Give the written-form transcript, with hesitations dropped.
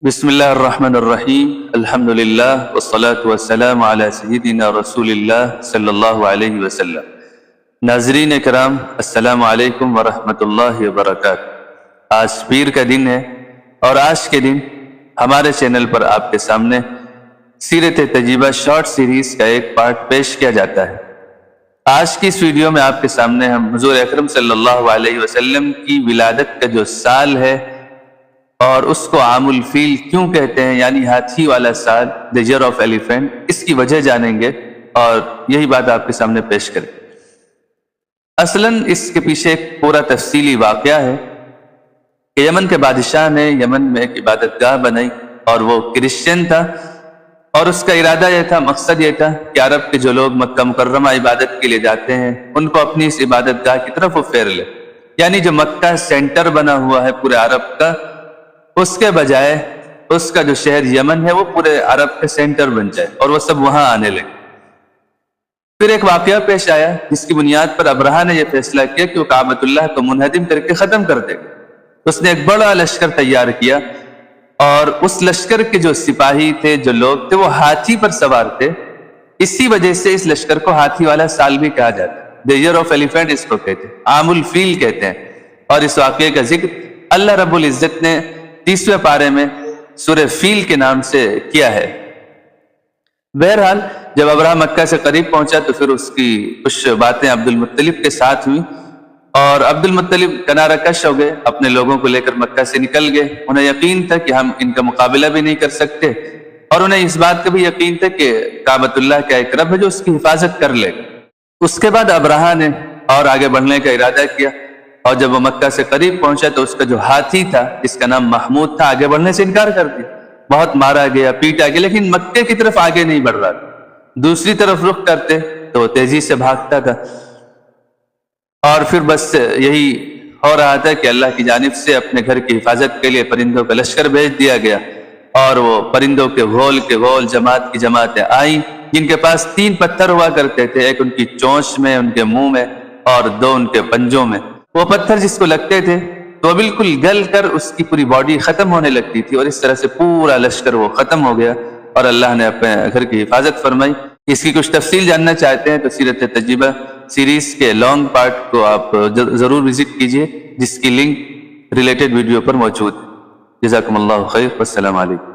بسم اللہ الرحمن الرحیم الحمدللہ والصلاة والسلام علی سیدنا رسول اللہ صلی اللہ علیہ وسلم۔ ناظرین کرام، السلام علیکم ورحمۃ اللہ وبرکاتہ۔ آج پیر کا دن ہے اور آج کے دن ہمارے چینل پر آپ کے سامنے سیرت طیبہ شارٹ سیریز کا ایک پارٹ پیش کیا جاتا ہے۔ آج کی اس ویڈیو میں آپ کے سامنے ہم حضور اکرم صلی اللہ علیہ وسلم کی ولادت کا جو سال ہے اور اس کو عام الفیل کیوں کہتے ہیں، یعنی ہاتھی والا سال، دی ایئر آف ایلیفینٹ، اس کی وجہ جانیں گے اور یہی بات آپ کے سامنے پیش کریں۔ اصلاً اس کے پیچھے ایک پورا تفصیلی واقعہ ہے کہ یمن کے بادشاہ نے یمن میں ایک عبادت گاہ بنائی اور وہ کرسچن تھا، اور اس کا ارادہ یہ تھا، مقصد یہ تھا کہ عرب کے جو لوگ مکہ مکرمہ عبادت کے لیے جاتے ہیں ان کو اپنی اس عبادت گاہ کی طرف وہ پھیر لے، یعنی جو مکہ سینٹر بنا ہوا ہے پورے عرب کا، اس کے بجائے اس کا جو شہر یمن ہے وہ پورے عرب کا سینٹر بن جائے اور وہ سب وہاں آنے لگے۔ پھر ایک واقعہ پیش آیا جس کی بنیاد پر ابرہہ نے یہ فیصلہ کیا کہ وہ کعبۃ اللہ کو منہدم کر کے ختم کر دے گا۔ اس نے ایک بڑا لشکر تیار کیا اور اس لشکر کے جو سپاہی تھے، جو لوگ تھے، وہ ہاتھی پر سوار تھے۔ اسی وجہ سے اس لشکر کو ہاتھی والا سال بھی کہا جاتا ہے، دی ایئر آف ایلیفینٹ اس کو کہتے ہیں، عام الفیل کہتے ہیں۔ اور اس واقعے کا ذکر اللہ رب العزت نے 30ویں پارے میں سورہ فیل کے نام سے کیا ہے۔ بہرحال جب ابرہہ مکہ سے قریب پہنچا تو پھر اس کی کچھ باتیں عبد المطلب کے ساتھ ہوئی اور عبد المطلب کنارہ کش ہو گئے، اپنے لوگوں کو لے کر مکہ سے نکل گئے۔ انہیں یقین تھا کہ ہم ان کا مقابلہ بھی نہیں کر سکتے، اور انہیں اس بات کا بھی یقین تھا کہ کعبۃ اللہ کا ایک رب ہے جو اس کی حفاظت کر لے گا۔ اس کے بعد ابرہہ نے اور آگے بڑھنے کا ارادہ کیا، اور جب وہ مکہ سے قریب پہنچا تو اس کا جو ہاتھی تھا جس کا نام محمود تھا، آگے بڑھنے سے انکار کر دیا۔ بہت مارا گیا، پیٹا گیا، لیکن مکے کی طرف آگے نہیں بڑھ رہا تھا۔ دوسری طرف رخ کرتے تو وہ تیزی سے بھاگتا تھا، اور پھر بس یہی ہو رہا تھا کہ اللہ کی جانب سے اپنے گھر کی حفاظت کے لیے پرندوں کا لشکر بھیج دیا گیا، اور وہ پرندوں کے غول جماعت کی جماعتیں آئیں، جن کے پاس 3 پتھر ہوا کرتے تھے، ایک ان کی چونچ میں، ان کے منہ میں، اور 2 ان کے پنجوں میں۔ وہ پتھر جس کو لگتے تھے تو وہ بالکل گل کر اس کی پوری باڈی ختم ہونے لگتی تھی، اور اس طرح سے پورا لشکر وہ ختم ہو گیا، اور اللہ نے اپنے گھر کی حفاظت فرمائی۔ اس کی کچھ تفصیل جاننا چاہتے ہیں تو سیرت طیبہ سیریز کے لانگ پارٹ کو آپ ضرور وزٹ کیجئے، جس کی لنک ریلیٹڈ ویڈیو پر موجود ہے۔ جزاکم اللہ خیر، والسلام علیکم۔